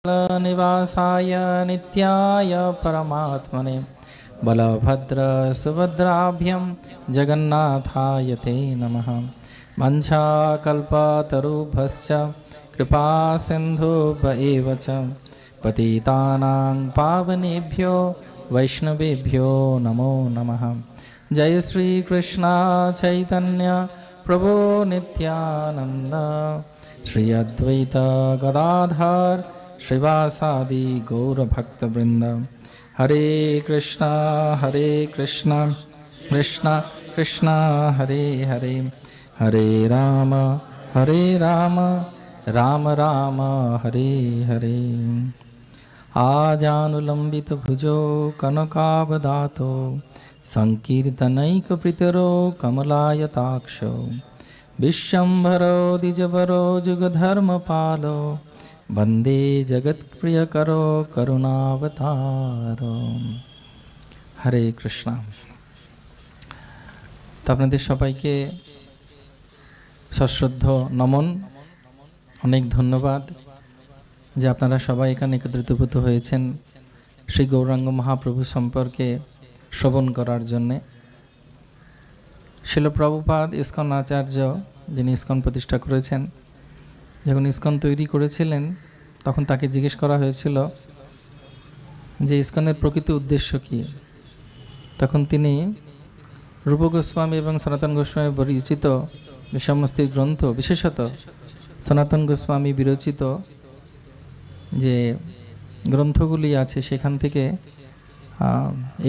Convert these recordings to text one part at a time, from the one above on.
निवासाय नित्याय परमात्मने बलभद्र सुभद्राभ्यां जगन्नाथाय ते नमः। वंशाकल्पतरुभ्यश्च कृपा सिन्धुभ्य च पतितानां पावनेभ्यो वैष्णवेभ्यो नमो नमः। जय श्री कृष्ण चैतन्य प्रभु नित्यानंद श्री अद्वैत गदाधर श्रीवासादि गौरभक्तवृंद। हरे कृष्णा कृष्णा कृष्णा हरे हरे, हरे राम राम राम हरे हरे। आजानुलंबित भुजो कनकावदातो संकीर्तनैकप्रीतरो कमलायताक्षो विश्वम्भरो द्विजवरो जुगधर्मपालो वंदे जगत्प्रियकरो करुणावतारो। हरे कृष्णा। तो आपनादेर सबाइके सश्रद्ध नमन, अनेक धन्यवाद যে আপনারা সবাই এখানে একত্রিতভূত হয়েছেন শ্রী গৌরাঙ্গ মহাপ্রভু সম্পর্কে শ্রবণ করার জন্যে। শিল প্রভুপাদ ইস্কন আচার্য যিনি ইস্কন প্রতিষ্ঠা করেছেন, যখন ইস্কন তৈরি করেছিলেন তখন তাকে জিজ্ঞেস করা হয়েছিল যে ইস্কনের প্রকৃত উদ্দেশ্য কী। তখন তিনি রূপ গোস্বামী এবং সনাতন গোস্বামী বিরচিত যে সমস্ত গ্রন্থ, বিশেষত সনাতন গোস্বামী বিরচিত যে গ্রন্থগুলি আছে সেখান থেকে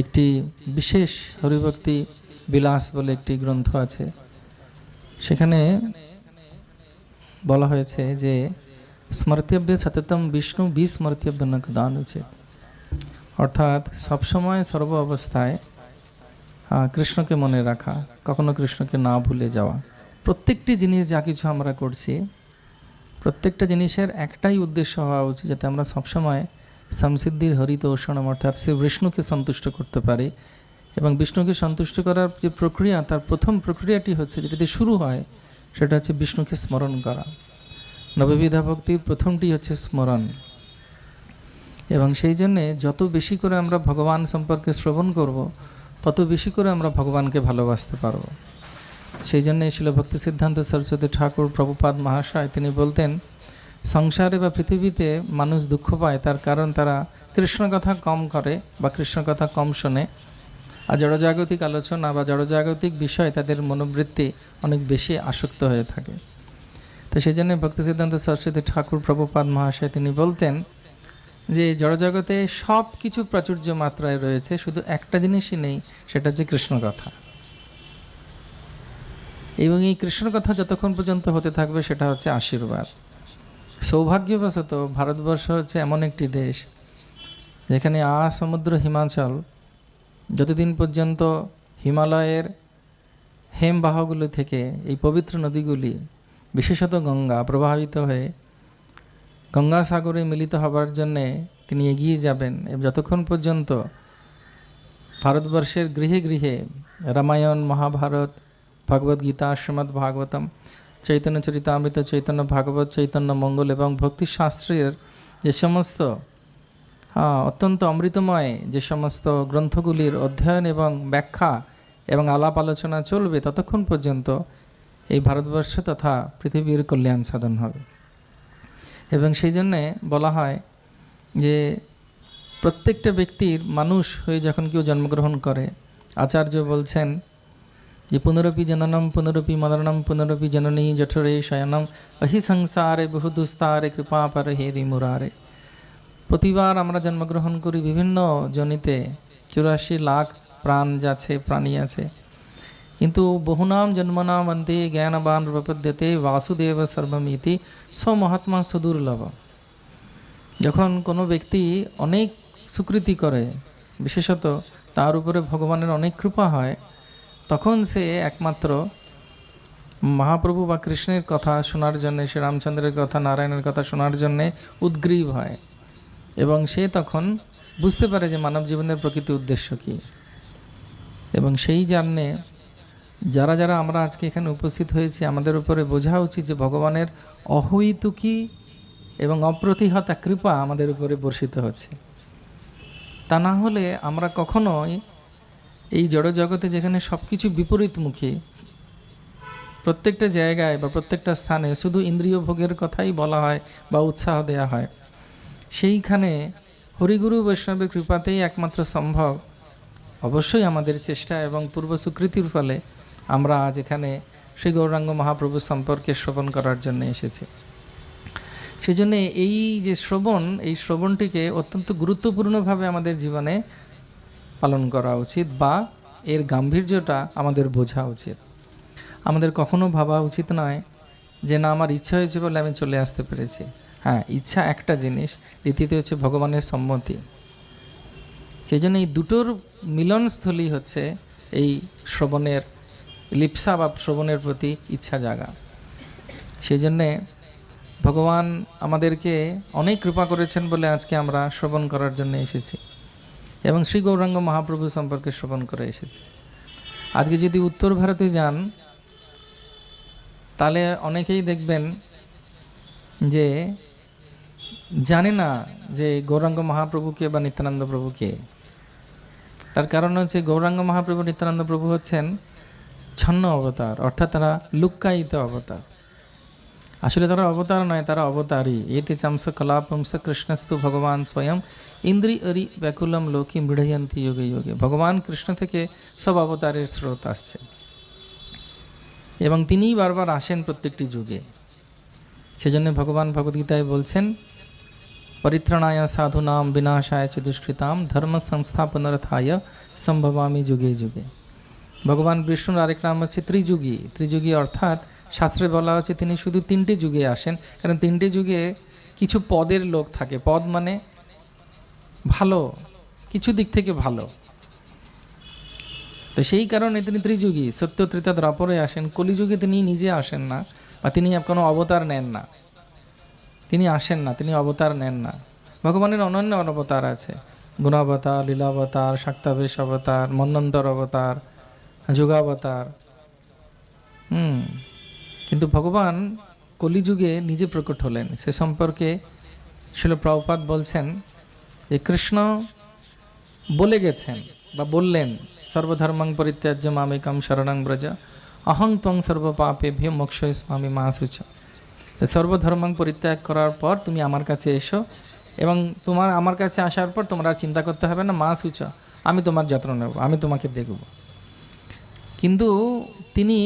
একটি বিশেষ হরিভক্তি বিলাস বলে একটি গ্রন্থ আছে, সেখানে বলা হয়েছে যে স্মর্তব্য সততম বিষ্ণু বিস্মর্তব্য ন কদান উচিত, অর্থাৎ সবসময় সর্ব অবস্থায় কৃষ্ণকে মনে রাখা, কখনো কৃষ্ণকে না ভুলে যাওয়া। প্রত্যেকটি জিনিস যা কিছু আমরা করছি প্রত্যেকটা জিনিসের একটাই উদ্দেশ্য হওয়া উচিত, যাতে আমরা সবসময় সমসিদ্ধির হরিত ঔষণম অর্থাৎ শ্রী বিষ্ণুকে সন্তুষ্ট করতে পারি। এবং বিষ্ণুকে সন্তুষ্ট করার যে প্রক্রিয়া, তার প্রথম প্রক্রিয়াটি হচ্ছে, যেটাতে শুরু হয় সেটা হচ্ছে বিষ্ণুকে স্মরণ করা। নববিধা ভক্তির প্রথমটি হচ্ছে স্মরণ। এবং সেই জন্যে যত বেশি করে আমরা ভগবান সম্পর্কে শ্রবণ করব, তত বেশি করে আমরা ভগবানকে ভালোবাসতে পারব। সেই জন্যে শিল ভক্তি সিদ্ধান্ত সরস্বতী ঠাকুর প্রভুপাদ মহাশয় তিনি বলতেন, সংসারে বা পৃথিবীতে মানুষ দুঃখ পায় তার কারণ তারা কৃষ্ণ কথা কম করে বা কৃষ্ণ কথা কম শোনে, আর জড়জাগতিক আলোচনা বা জড়জাগতিক বিষয় তাদের মনোবৃত্তি অনেক বেশি আসক্ত হয়ে থাকে। তো সেই জন্য ভক্তি সিদ্ধান্ত সরস্বতী ঠাকুর প্রভুপাদ মহাশয় তিনি বলতেন যে জড়জগতে সব কিছু প্রাচুর্য মাত্রায় রয়েছে, শুধু একটা জিনিসই নেই, সেটা হচ্ছে কৃষ্ণ কথা। এবং এই কৃষ্ণ কথা যতক্ষণ পর্যন্ত হতে থাকবে সেটা হচ্ছে আশীর্বাদ। সৌভাগ্যবশত ভারতবর্ষ হচ্ছে এমন একটি দেশ যেখানে সমুদ্র হিমাচল যতদিন পর্যন্ত হিমালয়ের হেমবাহগুলো থেকে এই পবিত্র নদীগুলি, বিশেষত গঙ্গা, প্রবাহিত হয়ে গঙ্গাসাগরে মিলিত হবার জন্যে তিনি এগিয়ে যাবেন। এবং যতক্ষণ পর্যন্ত ভারতবর্ষের গৃহে গৃহে রামায়ণ, মহাভারত, ভগবদ্গীতা, শ্রীমদ্ ভাগবতম, চৈতন্য চরিতামৃত, চৈতন্য ভাগবত, চৈতন্য মঙ্গল এবং ভক্তিশাস্ত্রের যে সমস্ত অত্যন্ত অমৃতময় যে সমস্ত গ্রন্থগুলির অধ্যয়ন এবং ব্যাখ্যা এবং আলাপ আলোচনা চলবে, ততক্ষণ পর্যন্ত এই ভারতবর্ষ তথা পৃথিবীর কল্যাণ সাধন হবে। এবং সেই জন্যে বলা হয় যে প্রত্যেকটা ব্যক্তির, মানুষ হয়ে যখন কেউ জন্মগ্রহণ করে, আচার্য বলছেন যে পুনরপি জননম পুনরপি মরণম পুনরপি জননী জঠরে শয়নম অহি সংসারে বহু দুস্তারে কৃপা পর হে রিমুরারে। প্রতিবার আমরা জন্মগ্রহণ করি বিভিন্ন জনিতে, 84 লাখ প্রাণ যাচ্ছে, প্রাণী আছে, কিন্তু বহুনাম জন্মনাম অন্তে জ্ঞানবান প্রপদ্যতে বাসুদেব সর্বমিতি মহাত্মা সুদুর্লভ। যখন কোনো ব্যক্তি অনেক সুকৃতি করে, বিশেষত তার উপরে ভগবানের অনেক কৃপা হয়, তখন সে একমাত্র মহাপ্রভু বা কৃষ্ণের কথা শোনার জন্যে, শ্রী রামচন্দ্রের কথা, নারায়ণের কথা শোনার জন্যে উদ্গ্রীব হয়। এবং সে তখন বুঝতে পারে যে মানব জীবনের প্রকৃত উদ্দেশ্য কী। এবং সেই জন্যে যারা যারা আমরা আজকে এখানে উপস্থিত হয়েছি, আমাদের উপরে বোঝা উচিত যে ভগবানের অহৈতুকী এবং অপ্রতিহতা কৃপা আমাদের উপরে বর্ষিত হচ্ছে। তা না হলে আমরা কখনোই এই জড়জগতে যেখানে সব কিছু বিপরীতমুখী, প্রত্যেকটা জায়গায় বা প্রত্যেকটা স্থানে শুধু ইন্দ্রিয় ভোগের কথাই বলা হয় বা উৎসাহ দেয়া হয়, সেইখানে হরিগুরু বৈষ্ণবের কৃপাতেই একমাত্র সম্ভব। অবশ্যই আমাদের চেষ্টা এবং পূর্ব স্বীকৃতির ফলে আমরা আজ এখানে শ্রী গৌরাঙ্গ মহাপ্রভু সম্পর্কে শ্রবণ করার জন্য এসেছি। সেই জন্যে এই যে শ্রবণ, এই শ্রবণটিকে অত্যন্ত গুরুত্বপূর্ণভাবে আমাদের জীবনে পালন করা উচিত, বা এর গাম্ভীর্যটা আমাদের বোঝা উচিত। আমাদের কখনো ভাবা উচিত নয় যে না, আমার ইচ্ছা হয়েছে বলে আমি চলে আসতে পেরেছি। হ্যাঁ, ইচ্ছা একটা জিনিস, দ্বিতীয়ত হচ্ছে ভগবানের সম্মতি। সেই জন্য এই দুটোর মিলনস্থলী হচ্ছে এই শ্রবণের লিপ্সা বা শ্রবণের প্রতি ইচ্ছা জাগা। সেই জন্যে ভগবান আমাদেরকে অনেক কৃপা করেছেন বলে আজকে আমরা শ্রবণ করার জন্য এসেছি এবং শ্রী গৌরাঙ্গ মহাপ্রভু সম্পর্কে শ্রবণ করে এসেছি। আজকে যদি উত্তর ভারতে যান তাহলে অনেকেই দেখবেন যে জানে না যে গৌরাঙ্গ মহাপ্রভুকে বা নিত্যানন্দ প্রভুকে। তার কারণ হচ্ছে গৌরাঙ্গ মহাপ্রভু নিত্যানন্দ প্রভু হচ্ছেন ছন্ন অবতার, অর্থাৎ তারা লুক্কায়িত অবতার। আসলে তারা অবতার নয়, তারা অবতারই। এতে চামস কলাপংস কৃষ্ণস্তু ভগবান স্বয়ং ইন্দ্রি অরি ব্যাকুলম লোকে মৃঢ়য়ন্তী যোগে যোগে। ভগবান কৃষ্ণ থেকে সব অবতারের স্রোত আসছে এবং তিনিই বারবার আসেন প্রত্যেকটি যুগে। সেজন্য ভগবান ভগবদ্গীতায় বলছেন, পরিত্রাণায় সাধুনাম বিনাশায় চ দুষ্কৃতাম ধর্ম সংস্থাপনার্থায় সম্ভবামি যুগে যুগে। ভগবান বিষ্ণুর আরেক নাম হচ্ছে ত্রিযুগী। ত্রিযুগী অর্থাৎ শাস্ত্রে বলা হচ্ছে তিনি শুধু তিনটে যুগে আসেন, কারণ তিনটে যুগে কিছু পদের লোক থাকে। পদ মানে ভালো, কিছু দিক থেকে ভালো। তো সেই কারণে তিনি ত্রিযুগী। সত্য ত্রেতা দ্বাপরে আসেন। কলিযুগে তিনি নিজে আসেন না, বা তিনি কোনো অবতার নেন না। তিনি আসেন না, তিনি অবতার নেন না। ভগবানের অনন্য অবতার আছে, গুণাবতার, লীলাবতার, শাক্তাবেশ অবতার, মন্বন্তর অবতার, যুগাবতার। কিন্তু ভগবান কলিযুগে নিজে প্রকট হলেন। সে সম্পর্কে শ্রীল প্রভুপাদ বলছেন যে কৃষ্ণ বলে গেছেন বা বললেন, সর্বধর্মং পরিত্যাজ্য মামেকং শরণং ব্রজ অহং ত্বং সর্বপাপেভ্যো মোক্ষয়িষ্যামি মা শুচি। সর্বধর্মং পরিত্যাগ করার পর তুমি আমার কাছে এসো, এবং আমার কাছে আসার পর তোমার আর চিন্তা করতে হবে না, মা শুচ, আমি তোমার যত্ন নেব, আমি তোমাকে দেখব। কিন্তু তিনি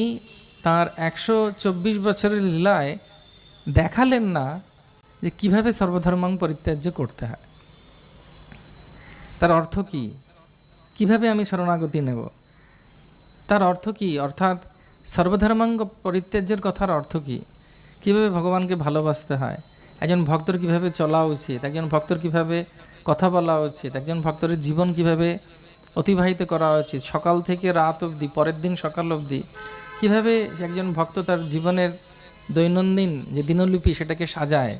তার 124 বছরের লীলায় দেখালেন না যে কিভাবে সর্বধর্মং পরিত্যাজ্য করতে হয়। তার অর্থ কি? কিভাবে আমি শরণাগতি নেব, তার অর্থ কি? অর্থাৎ সর্বধর্মাঙ্গ পরিত্যাজ্যের কথার অর্থ কি? কিভাবে ভগবানকে ভালোবাসতে হয়, একজন ভক্তর কিভাবে চলা উচিত, একজন ভক্তর কিভাবে কথা বলা উচিত, একজন ভক্তের জীবন কিভাবে অতিবাহিত করা উচিত, সকাল থেকে রাত অবধি, পরের দিন সকাল অবধি, কিভাবে একজন ভক্ত তার জীবনের দৈনন্দিন যে দিনলিপি সেটাকে সাজায়।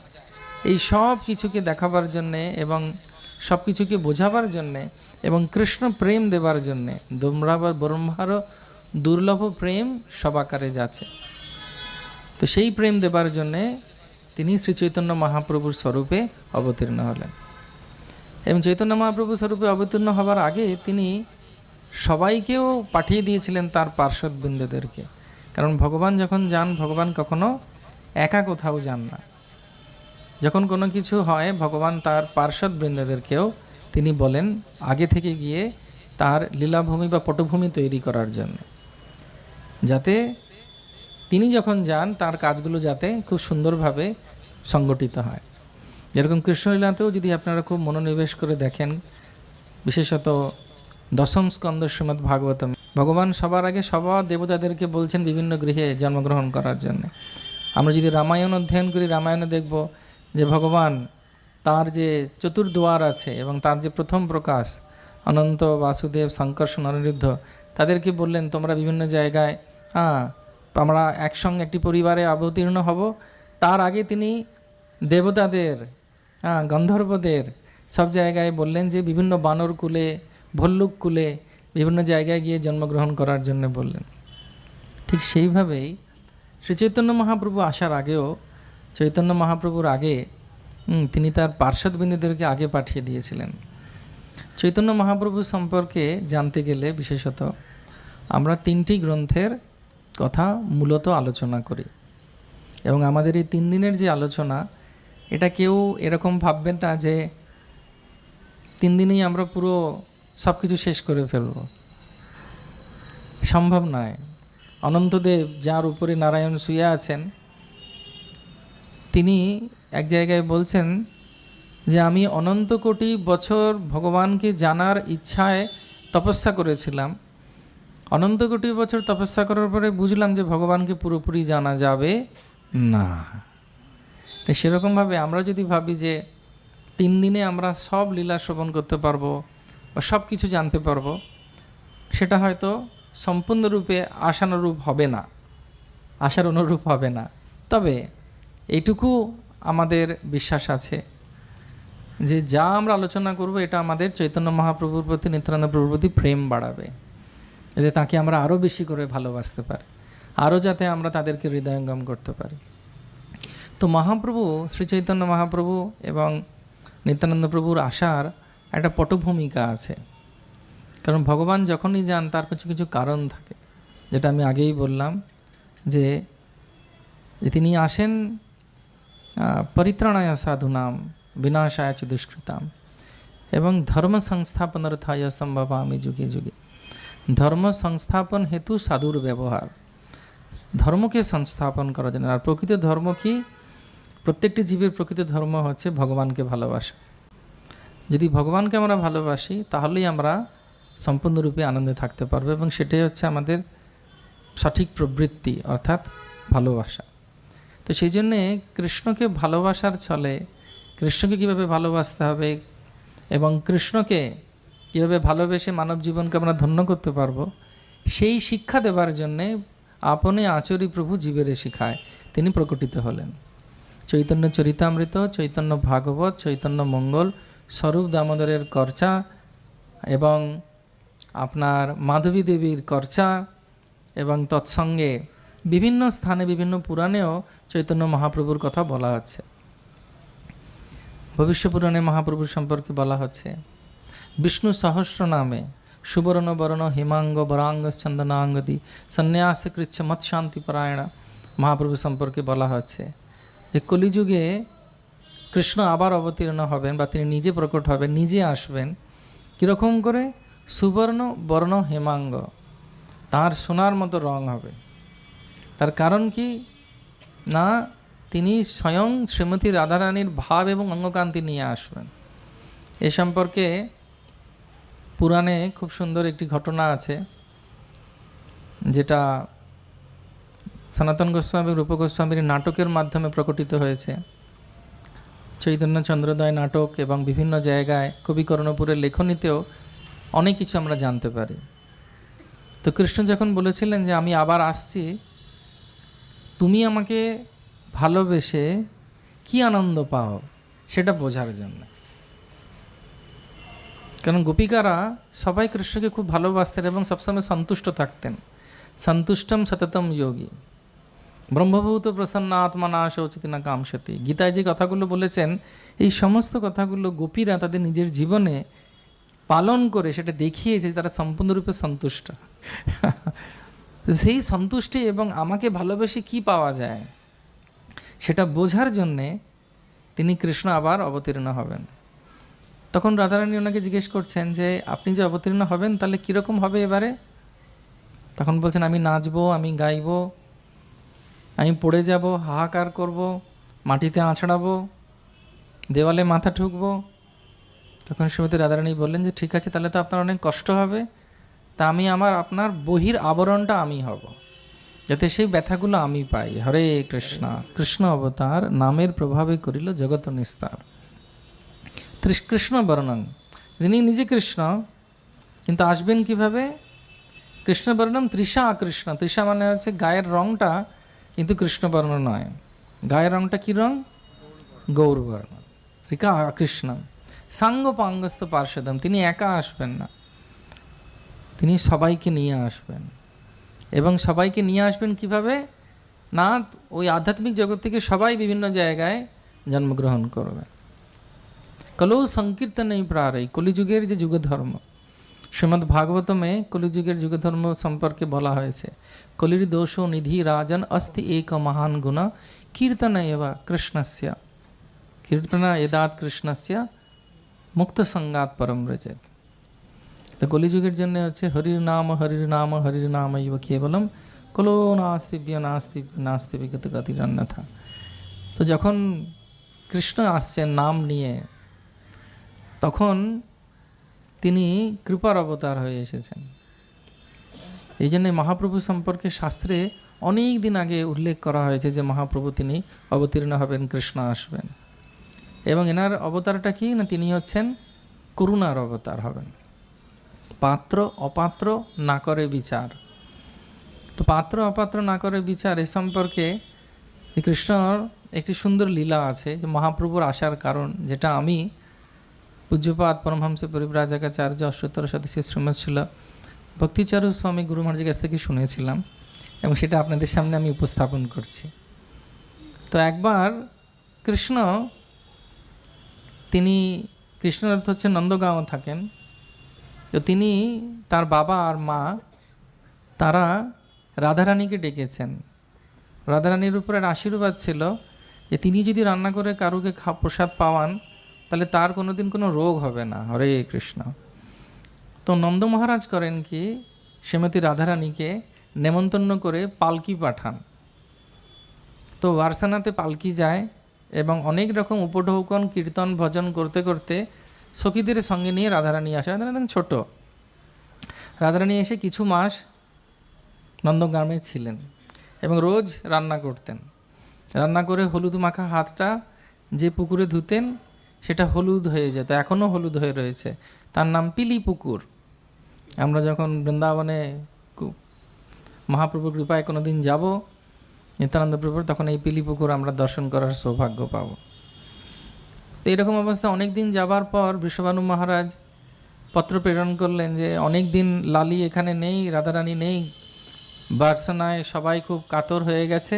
এই সব কিছুকে দেখাবার জন্যে এবং সব কিছুকে বোঝাবার জন্যে এবং কৃষ্ণ প্রেম দেবার জন্যে, ব্রহ্মারও দুর্লভ প্রেম সবাকারে যাচ্ছে। তো সেই প্রেম দেবার জন্যে তিনি শ্রী চৈতন্য মহাপ্রভুর স্বরূপে অবতীর্ণ হলেন। এবং চৈতন্য মহাপ্রভু স্বরূপে অবতীর্ণ হবার আগে তিনি সবাইকেও পাঠিয়ে দিয়েছিলেন তার পার্শ্বদবৃন্দদেরকে। কারণ ভগবান যখন যান, ভগবান কখনো একা কোথাও যান না। যখন কোনো কিছু হয়, ভগবান তার পার্শ্বদবৃন্দদেরকেও তিনি বলেন আগে থেকে গিয়ে তার লীলাভূমি বা পটভূমি তৈরি করার জন্য, যাতে তিনি যখন যান তার কাজগুলো যাতে খুব সুন্দরভাবে সংগঠিত হয়। যেরকম কৃষ্ণলীলাতেও যদি আপনারা খুব মনোনিবেশ করে দেখেন, বিশেষত দশম স্কন্দ শ্রীমদ্ ভাগবতম, ভগবান সবার আগে সব দেবতাদেরকে বলছেন বিভিন্ন গৃহে জন্মগ্রহণ করার জন্য। আমরা যদি রামায়ণ অধ্যয়ন করি, রামায়ণে দেখব যে ভগবান তার যে চতুর্দুয়ার আছে এবং তার যে প্রথম প্রকাশ অনন্ত, বাসুদেব, শঙ্কর্ষণ, অনিরুদ্ধ, তাদেরকে বললেন তোমরা বিভিন্ন জায়গায় আমরা একসঙ্গে একটি পরিবারে অবতীর্ণ হব। তার আগে তিনি দেবতাদের, গন্ধর্বদের সব জায়গায় বললেন যে বিভিন্ন বানর কুলে, ভল্লুক কুলে বিভিন্ন জায়গায় গিয়ে জন্মগ্রহণ করার জন্য বললেন। ঠিক সেইভাবেই শ্রী চৈতন্য মহাপ্রভু আসার আগেও, চৈতন্য মহাপ্রভুর আগে তিনি তার পার্শ্বদবৃন্দদেরকে আগে পাঠিয়ে দিয়েছিলেন। চৈতন্য মহাপ্রভু সম্পর্কে জানতে গেলে বিশেষত আমরা 3টি গ্রন্থের কথা মূলত আলোচনা করি, এবং আমাদের এই 3 দিনের যে আলোচনা, এটা কেউ এরকম ভাববেন না যে 3 দিনেই আমরা পুরো সব কিছু শেষ করে ফেলব, সম্ভব নয়। অনন্তদেব, যার উপরে নারায়ণ শুয়ে আছেন, তিনি এক জায়গায় বলছেন যে আমি অনন্ত কোটি বছর ভগবানকে জানার ইচ্ছায় তপস্যা করেছিলাম। অনন্ত কোটি বছর তপস্যা করার পরে বুঝলাম যে ভগবানকে পুরোপুরি জানা যাবে না। তো সেরকমভাবে আমরা যদি ভাবি যে 3 দিনে আমরা সব লীলা শ্রবণ করতে পারবো বা সব কিছু জানতে পারবো, সেটা হয়তো সম্পূর্ণরূপে আশানুরূপ হবে না, আশার অনুরূপ হবে না। তবে এইটুকু আমাদের বিশ্বাস আছে যে যা আমরা আলোচনা করব এটা আমাদের চৈতন্য মহাপ্রভুর প্রতি, নিত্যানন্দ প্রভুর প্রতি প্রেম বাড়াবে, যাতে তাকে আমরা আরও বেশি করে ভালোবাসতে পারি, আরও যাতে আমরা তাদেরকে হৃদয়ঙ্গম করতে পারি। তো মহাপ্রভু, শ্রী চৈতন্য মহাপ্রভু এবং নিত্যানন্দ প্রভুর আসার একটা পটভূমিকা আছে। কারণ ভগবান যখনই যান তার কিছু কিছু কারণ থাকে, যেটা আমি আগেই বললাম যে তিনি আসেন পরিত্রাণায় সাধুনাম বিনাশায় চ দুষ্কৃতাম এবং ধর্ম সংস্থাপনার্থায় সম্ভবামি যুগে যুগে। ধর্ম সংস্থাপন হেতু সাধুর ব্যবহার, ধর্মকে সংস্থাপন করার জন্য। আর প্রকৃত ধর্ম কি? প্রত্যেকটি জীবের প্রকৃত ধর্ম হচ্ছে ভগবানকে ভালোবাসা। যদি ভগবানকে আমরা ভালোবাসি তাহলেই আমরা সম্পূর্ণরূপে আনন্দে থাকতে পারবো, এবং সেটাই হচ্ছে আমাদের সঠিক প্রবৃত্তি, অর্থাৎ ভালোবাসা। তো সেই জন্যে কৃষ্ণকে ভালোবাসার ছলে, কৃষ্ণকে কীভাবে ভালোবাসতে হবে এবং কৃষ্ণকে কীভাবে ভালোবেসে মানব জীবনকে আমরা ধন্য করতে পারবো, সেই শিক্ষা দেবার জন্যে আপনি আচরি প্রভু জীবেরে শিখায় তিনি প্রকটিত হলেন। চৈতন্য চরিতামৃত, চৈতন্য ভাগবত, চৈতন্য মঙ্গল, স্বরূপ দামোদরের কর্চা এবং আপনার মাধবী দেবীর কর্চা, এবং তৎসঙ্গে বিভিন্ন স্থানে বিভিন্ন পুরাণেও চৈতন্য মহাপ্রভুর কথা বলা হচ্ছে। ভবিষ্য পুরাণে মহাপ্রভুর সম্পর্কে বলা হচ্ছে বিষ্ণু সহস্র নামে সুবর্ণ বর্ণ হিমাঙ্গ বরাঙ্গ চন্দনাঙ্গদি সন্ন্যাস কৃচ্ছ মৎশান্তি পরায়ণা। মহাপ্রভু সম্পর্কে বলা হচ্ছে যে কলিযুগে কৃষ্ণ আবার অবতীর্ণ হবেন, বা তিনি নিজে প্রকট হবেন, নিজে আসবেন। কীরকম করে? সুবর্ণ বর্ণ হেমাঙ্গ, তার সোনার মতো রং হবে। তার কারণ কি না, তিনি স্বয়ং শ্রীমতী রাধারানীর ভাব এবং অঙ্গকান্তি নিয়ে আসবেন। এ সম্পর্কে পুরাণে খুব সুন্দর একটি ঘটনা আছে, যেটা সনাতন গোস্বামী রূপ গোস্বামীর নাটকের মাধ্যমে প্রকটিত হয়েছে। চৈতন্য চন্দ্রোদয় নাটক এবং বিভিন্ন জায়গায় কবি কর্ণপুরের লেখনীতেও অনেক কিছু আমরা জানতে পারি। তো কৃষ্ণ যখন বলেছিলেন যে আমি আবার আসছি, তুমি আমাকে ভালোবেসে কি আনন্দ পাও সেটা বোঝার জন্য। কারণ গোপিকারা সবাই কৃষ্ণকে খুব ভালোবাসতেন এবং সবসময় সন্তুষ্ট থাকতেন। সন্তুষ্টম সততম যোগী ব্রহ্মভূত প্রসন্ন আত্মা না শৌচিতি না কামসতি। গীতায় যে কথাগুলো বলেছেন, এই সমস্ত কথাগুলো গোপীরা তাদের নিজের জীবনে পালন করে সেটা দেখিয়েছে তারা সম্পূর্ণরূপে সন্তুষ্ট। সেই সন্তুষ্টি এবং আমাকে ভালোবেসে কি পাওয়া যায় সেটা বোঝার জন্যে তিনি কৃষ্ণ আবার অবতীর্ণ হবেন। তখন রাধারানী ওনাকে জিজ্ঞেস করছেন যে আপনি যে অবতীর্ণ হবেন তাহলে কীরকম হবে এবারে? তখন বলছেন আমি নাচবো, আমি গাইবো, আমি পড়ে যাব, হাহাকার করব, মাটিতে আছড়াবো, দেওয়ালে মাথা ঠুকবো। তখন শ্রীমতী রাধারানী বললেন যে ঠিক আছে, তাহলে তো আপনার অনেক কষ্ট হবে, তা আমি আপনার বহির আবরণটা আমি হব, যাতে সেই ব্যথাগুলো আমি পাই। হরে কৃষ্ণ। কৃষ্ণ অবতার নামের প্রভাবে করিল জগৎ নিস্তার। কৃষ্ণ বর্ণং, তিনি নিজে কৃষ্ণ, কিন্তু আসবেন কিভাবে? কৃষ্ণ বর্ণম তৃষা কৃষ্ণ। তৃষা মানে হচ্ছে গায়ের রংটা, কিন্তু কৃষ্ণবর্ণ নয়। গায়ের রংটা কী রং? গৌরবর্ণ। ত্রিকা কৃষ্ণ সাঙ্গ পাঙ্গস্থ পার্শ্বদম, তিনি একা আসবেন না, তিনি সবাইকে নিয়ে আসবেন। এবং সবাইকে নিয়ে আসবেন কিভাবে? না, ওই আধ্যাত্মিক জগৎ থেকে সবাই বিভিন্ন জায়গায় জন্মগ্রহণ করবে। কলো সংকীর্তন প্রারই, কলিযুগের যে যুগধর্ম। শ্রীমদ্ ভাগবতমে কলিযুগের যুগধর্ম সম্পর্কে বলা হয়েছে, কলির দোষ নিধি রাজন অস্তি এক মহান গুণ কীর্তন এবা কৃষ্ণস্য, কীর্তন এদাত কৃষ্ণস্য মুক্ত সঙ্গাত পরম ব্রজেত। তো কলিযুগের জন্য হচ্ছে হরির নাম হরির নাম হরির নাম ইব কেবলম কলো নাস্তিব্য নাস্তি নাস্তি বিগত গতিরন্যথা। তো যখন কৃষ্ণ আসছেন নাম নিয়ে, তখন তিনি কৃপার অবতার হয়ে এসেছেন। এই জন্যে মহাপ্রভু সম্পর্কে শাস্ত্রে অনেক দিন আগে উল্লেখ করা হয়েছে যে মহাপ্রভু তিনি অবতীর্ণ হবেন, কৃষ্ণ আসবেন। এবং এনার অবতারটা কি না, তিনি হচ্ছেন করুণার অবতার হবেন। পাত্র অপাত্র না করে বিচার। তো পাত্র অপাত্র না করে বিচার এ সম্পর্কে কৃষ্ণর একটি সুন্দর লীলা আছে, যে মহাপ্রভুর আসার কারণ, যেটা আমি পূজ্যপাদ পরমহংস পরিব্রাজকাচার্য অষ্টোত্তর শতশী শ্রীমৎ ছিল ভক্তিচারু স্বামী গুরু মহারাজের কাছ থেকে শুনেছিলাম, এবং সেটা আপনাদের সামনে আমি উপস্থাপন করছি। তো একবার কৃষ্ণ, তিনি কৃষ্ণের অর্থ হচ্ছে নন্দগাঁও থাকেন। তো তিনি তার বাবা আর মা তারা রাধারানীকে ডেকেছেন। রাধারানীর উপরে আশীর্বাদ ছিল যে তিনি যদি রান্না করে কারুকে প্রসাদ পাওয়ান, তাহলে তার কোনোদিন কোনো রোগ হবে না। হরে কৃষ্ণ। তো নন্দ মহারাজ করেন কি, শ্রীমতী রাধারানীকে নেমন্তন্ন করে পালকি পাঠান। তো বারসানাতে পালকি যায় এবং অনেক রকম উপঢৌকন কীর্তন ভজন করতে করতে সখীদের সঙ্গে নিয়ে রাধারানী আসে। রাধারানী ছোট, রাধারানী এসে কিছু মাস নন্দগ্রামে ছিলেন এবং রোজ রান্না করতেন। রান্না করে হলুদ মাখা হাতটা যে পুকুরে ধুতেন সেটা হলুদ হয়ে যেত, এখনও হলুদ হয়ে রয়েছে। তার নাম পিলি পুকুর। আমরা যখন বৃন্দাবনে মহাপ্রভুর কৃপায় কোনো দিন যাব নিত্যানন্দ প্রভুর, তখন এই পিলি পুকুর আমরা দর্শন করার সৌভাগ্য পাব। তো এরকম অবস্থা অনেক দিন যাবার পর বৃষভানু মহারাজ পত্র প্রেরণ করলেন যে অনেক দিন লালি এখানে নেই, রাধারানী নেই, বার্সনায় সবাই খুব কাতর হয়ে গেছে,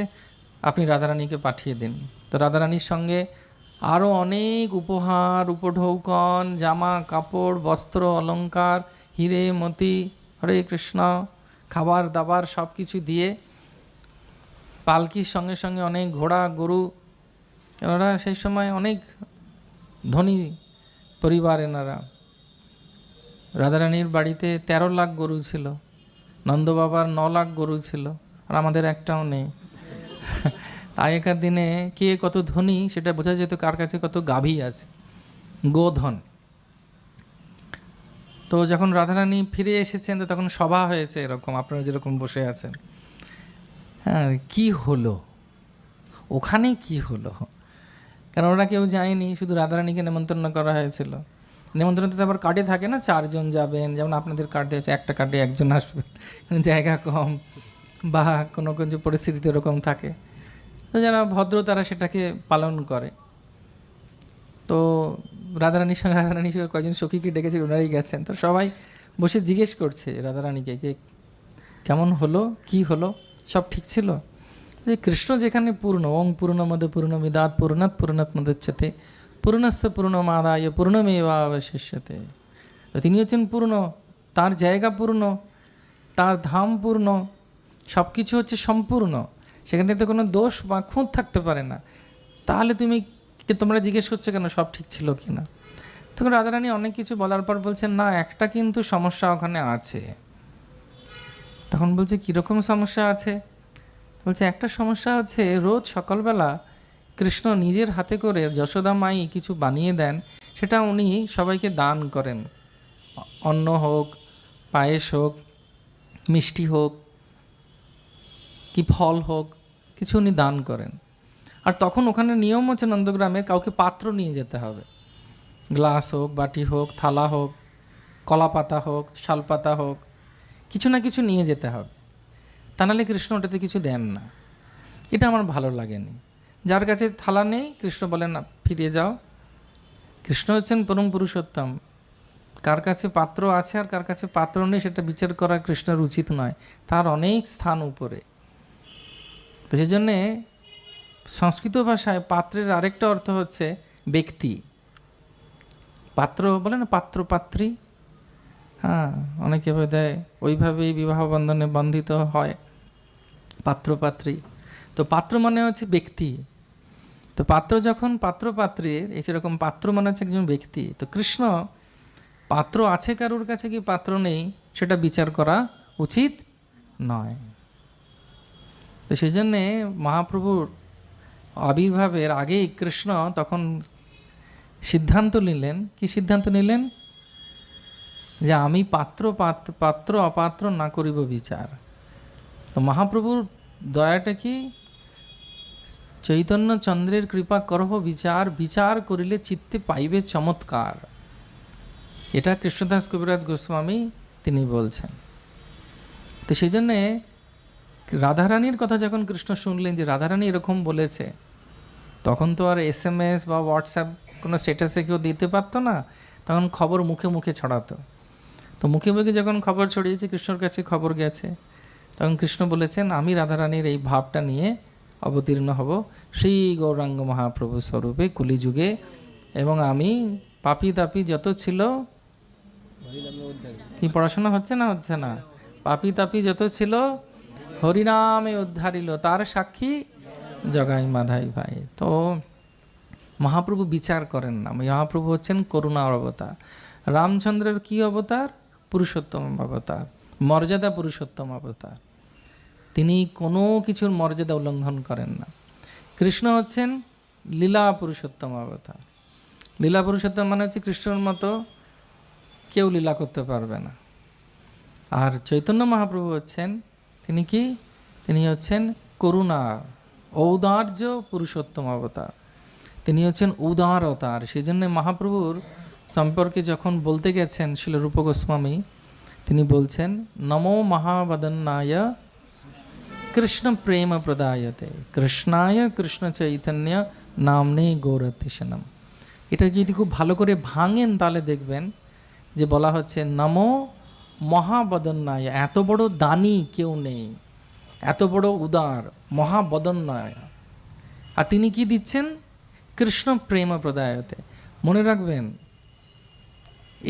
আপনি রাধারানীকে পাঠিয়ে দিন। তো রাধারানীর সঙ্গে আরও অনেক উপহার, উপঢৌকন, জামা কাপড়, বস্ত্র, অলঙ্কার, হিরে মতি, হরে কৃষ্ণ, খাবার দাবার সব কিছু দিয়ে পালকির সঙ্গে সঙ্গে অনেক ঘোড়া গরু, এনারা সেই সময় অনেক ধনী পরিবার। এনারা রাধারানীর বাড়িতে 13 লাখ গরু ছিল, নন্দবাবার 9 লাখ গরু ছিল, আর আমাদের একটাও নেই। আগেকার দিনে কে কত ধনী সেটা বোঝা যেত কার কাছে কত গাভী আছে, গোধন। তো যখন রাধারানী ফিরে এসেছেন তো তখন সভা হয়েছে এরকম, আপনারা যেরকম বসে আছেন। হ্যাঁ, কি হলো ওখানে, কি হলো? কারণ ওরা কেউ যায়নি, শুধু রাধারানীকে নেমন্তন্ন করা হয়েছিল। নেমন্ত্রণতে আবার কার্ডে থাকে না 4 জন যাবেন, যেমন আপনাদের কার্ডে আছে একটা কার্ডে 1 জন আসবেন, জায়গা কম বা কোনো কোনো পরিস্থিতিতে এরকম থাকে। তো যারা ভদ্র তারা সেটাকে পালন করে। তো রাধারানীর সঙ্গে কয়েকজন সখীকে ডেকেছে, ওনারাই গেছেন। তো সবাই বসে জিজ্ঞেস করছে রাধারানীকে যে কেমন হলো, কি হলো, সব ঠিক ছিল? যে কৃষ্ণ যেখানে পূর্ণ, ওং পূর্ণমদ পূর্ণমিদাৎ পূর্ণাৎ পূর্ণাৎ মুদচ্যতে পূর্ণস্য পূর্ণমাদায় পূর্ণমেবাবশিষ্যতে। তো তিনি হচ্ছেন পূর্ণ, তার জায়গা পূর্ণ, তার ধাম পূর্ণ, সব কিছু হচ্ছে সম্পূর্ণ, সেখানে তো কোনো দোষ বা খুঁত থাকতে পারে না। তাহলে তোমরা জিজ্ঞেস করছো কেন সব ঠিক ছিল কি না? তখন রাধারানী অনেক কিছু বলার পর বলছেন না, একটা কিন্তু সমস্যা ওখানে আছে। তখন বলছে কীরকম সমস্যা আছে? বলছে একটা সমস্যা হচ্ছে রোজ সকালবেলা কৃষ্ণ নিজের হাতে করে যশোদা মাই কিছু বানিয়ে দেন, সেটা উনি সবাইকে দান করেন। অন্ন হোক, পায়েস হোক, মিষ্টি হোক, কি ফল হোক, কিছু উনি দান করেন। আর তখন ওখানে নিয়ম হচ্ছে নন্দগ্রামে কাউকে পাত্র নিয়ে যেতে হবে, গ্লাস হোক, বাটি হোক, থালা হোক, কলা পাতা হোক, শালপাতা হোক, কিছু না কিছু নিয়ে যেতে হবে, তা নাহলে কৃষ্ণ ওটাতে কিছু দেন না। এটা আমার ভালো লাগেনি। যার কাছে থালা নেই কৃষ্ণ বলেন না, ফিরে যাও। কৃষ্ণ হচ্ছেন পরম পুরুষোত্তম, কার কাছে পাত্র আছে আর কার কাছে পাত্র নেই সেটা বিচার করা কৃষ্ণের উচিত নয়, তার অনেক স্থান উপরে। তো সেই জন্যে সংস্কৃত ভাষায় পাত্রের আরেকটা অর্থ হচ্ছে ব্যক্তি। পাত্র বলে না, পাত্র পাত্রী, হ্যাঁ অনেকে দেয়, ওইভাবেই বিবাহ বন্ধনে বন্ধিত হয় পাত্র পাত্রী। তো পাত্র মানে হচ্ছে ব্যক্তি, তো পাত্র যখন পাত্র পাত্রীর এই সেরকম পাত্র মানে হচ্ছে একজন ব্যক্তি। তো কৃষ্ণ পাত্র আছে কারুর কাছে কি পাত্র নেই সেটা বিচার করা উচিত নয়। তো সেই জন্যে মহাপ্রভুর আবির্ভাবের আগেই কৃষ্ণ তখন সিদ্ধান্ত নিলেন, কি সিদ্ধান্ত নিলেন, যে আমি পাত্র অপাত্র না করিব বিচার। তো মহাপ্রভুর দয়াটা কি, চৈতন্য চন্দ্রের কৃপা করহ বিচার, বিচার করিলে চিত্তে পাইবে চমৎকার। এটা কৃষ্ণদাস কবিরাজ গোস্বামী তিনি বলছেন। তো সেই জন্যে রাধারানীর কথা যখন কৃষ্ণ শুনলেন যে রাধারানী এরকম বলেছে, তখন তো আর SMS বা হোয়াটসঅ্যাপ কোনো স্ট্যাটাসে কেউ দিতে পারতো না, তখন খবর মুখে মুখে ছড়াতো। তো মুখে মুখে যখন খবর ছড়িয়েছে, কৃষ্ণর কাছে খবর গেছে, তখন কৃষ্ণ বলেছেন আমি রাধারানীর এই ভাবটা নিয়ে অবতীর্ণ হব শ্রী গৌরাঙ্গ মহাপ্রভু স্বরূপে কলিযুগে, এবং আমি পাপি তাপি যত ছিল, কি পড়াশোনা হচ্ছে না, হচ্ছে না, পাপি তাপি যত ছিল হরিনামে উদ্ধারিল, তার সাক্ষী জগাই মাধাই ভাই। তো মহাপ্রভু বিচার করেন না, মহাপ্রভু হচ্ছেন করুণার অবতার। রামচন্দ্রের কি অবতার, পুরুষোত্তম অবতার, মর্যাদা পুরুষোত্তম অবতার, তিনি কোনো কিছুর মর্যাদা উল্লঙ্ঘন করেন না। কৃষ্ণ হচ্ছেন লীলা পুরুষোত্তম অবতার। লীলা পুরুষোত্তম মানে হচ্ছে কৃষ্ণর মতো কেউ লীলা করতে পারবে না। আর চৈতন্য মহাপ্রভু হচ্ছেন, তিনি কি, তিনি হচ্ছেন করুণা ঔদার্য পুরুষোত্তম অবতার, তিনি হচ্ছেন উদার অবতার। সেই জন্য মহাপ্রভুর সম্পর্কে যখন বলতে গেছেন শিল রূপ গোস্বামী, তিনি বলছেন নমো মহাবদন্নায় কৃষ্ণ প্রেম প্রদায়তে কৃষ্ণায় কৃষ্ণ চৈতন্য নামনে গৌরতিশনম। এটা যদি খুব ভালো করে ভাঙেন তাহলে দেখবেন যে বলা হচ্ছে নমো মহাবদন্নায়, এত বড় দানী কেউ নেই, এত বড় উদার, মহাবদন্নায়। আর তিনি কি দিচ্ছেন, কৃষ্ণ প্রেম প্রদায়তে। মনে রাখবেন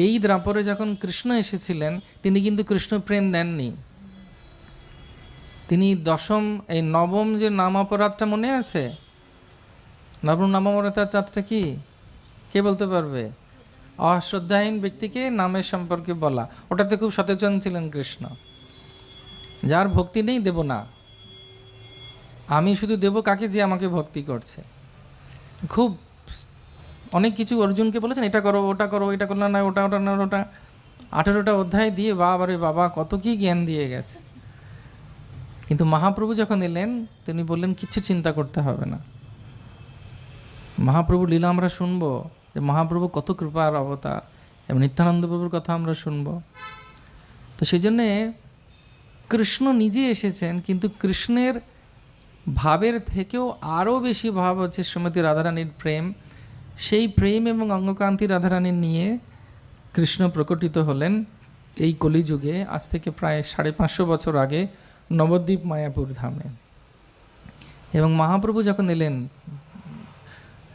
এই দ্রাপরে যখন কৃষ্ণ এসেছিলেন তিনি কিন্তু কৃষ্ণ প্রেম দেননি, তিনি দশম এই নবম যে নাম অপরাধটা মনে আছে, নবম নাম অপরাধটা কি কে বলতে পারবে, অশ্রদ্ধাহীন ব্যক্তিকে নামের সম্পর্কে বলা, ওটাতে খুব সচেতন ছিলেন কৃষ্ণ। যার ভক্তি নেই দেব না, আমি শুধু দেব কাকে, যে আমাকে ভক্তি করছে। খুব অনেক কিছু অর্জুনকে বলেছেন, এটা করো ওটা করো, এটা করলে না ওটা, ওটা না ওটা, 18টা অধ্যায় দিয়ে বাবারে বাবা কত কি জ্ঞান দিয়ে গেছে। কিন্তু মহাপ্রভু যখন এলেন তিনি বললেন কিচ্ছু চিন্তা করতে হবে না। মহাপ্রভু লীলা আমরা শুনবো যে মহাপ্রভু কত কৃপার অবতার, এবং নিত্যানন্দ প্রভুর কথা আমরা শুনবো। তো সেই জন্যে কৃষ্ণ নিজে এসেছেন, কিন্তু কৃষ্ণের ভাবের থেকেও আরও বেশি ভাব হচ্ছে শ্রীমতী রাধারানীর প্রেম। সেই প্রেম এবং অঙ্গকান্তি রাধারানীর নিয়ে কৃষ্ণ প্রকটিত হলেন এই কলিযুগে, আজ থেকে প্রায় 550 বছর আগে নবদ্বীপ মায়াপুর ধামে। এবং মহাপ্রভু যখন এলেন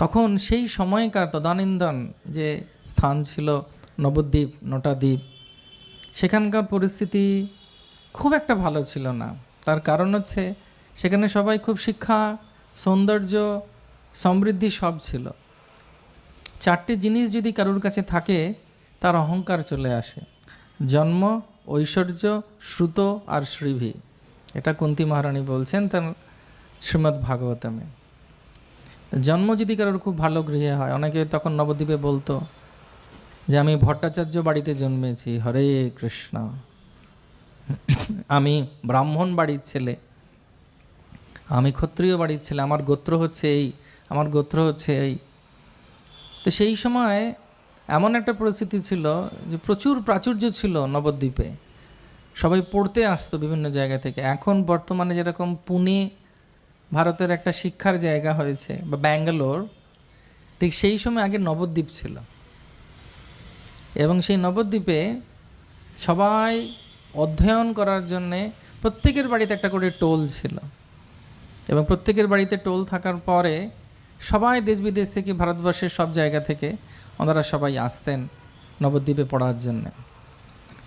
তখন সেই সময়কার তদানীন্দন যে স্থান ছিল নবদ্বীপ, নটাদ্বীপ, সেখানকার পরিস্থিতি খুব একটা ভালো ছিল না। তার কারণ হচ্ছে সেখানে সবাই খুব শিক্ষা, সৌন্দর্য, সমৃদ্ধি সব ছিল। 4টে জিনিস যদি কারোর কাছে থাকে তার অহংকার চলে আসে, জন্ম, ঐশ্বর্য, শ্রুত আর শ্রীভি। এটা কুন্তী মহারানী বলছেন তার শ্রীমদ্ ভাগবতমে। জন্ম যদি কারোর খুব ভালো গৃহে হয়, অনেকে তখন নবদ্বীপে বলতো যে আমি ভট্টাচার্য বাড়িতে জন্মেছি, হরে কৃষ্ণ, আমি ব্রাহ্মণ বাড়ির ছেলে, আমি ক্ষত্রিয় বাড়ির ছেলে, আমার গোত্র হচ্ছে এই, আমার গোত্র হচ্ছে এই। তো সেই সময় এমন একটা পরিস্থিতি ছিল যে প্রচুর প্রাচুর্য ছিল নবদ্বীপে, সবাই পড়তে আসতো বিভিন্ন জায়গা থেকে। এখন বর্তমানে যেরকম পুনে ভারতের একটা শিক্ষার জায়গা হয়েছে, বা ব্যাঙ্গালোর, ঠিক সেই সময় আগে নবদ্বীপ ছিল। এবং সেই নবদ্বীপে সবাই অধ্যয়ন করার জন্যে প্রত্যেকের বাড়িতে একটা করে টোল ছিল, এবং প্রত্যেকের বাড়িতে টোল থাকার পরে সবাই দেশ বিদেশ থেকে, ভারতবর্ষের সব জায়গা থেকে ওনারা সবাই আসতেন নবদ্বীপে পড়ার জন্যে।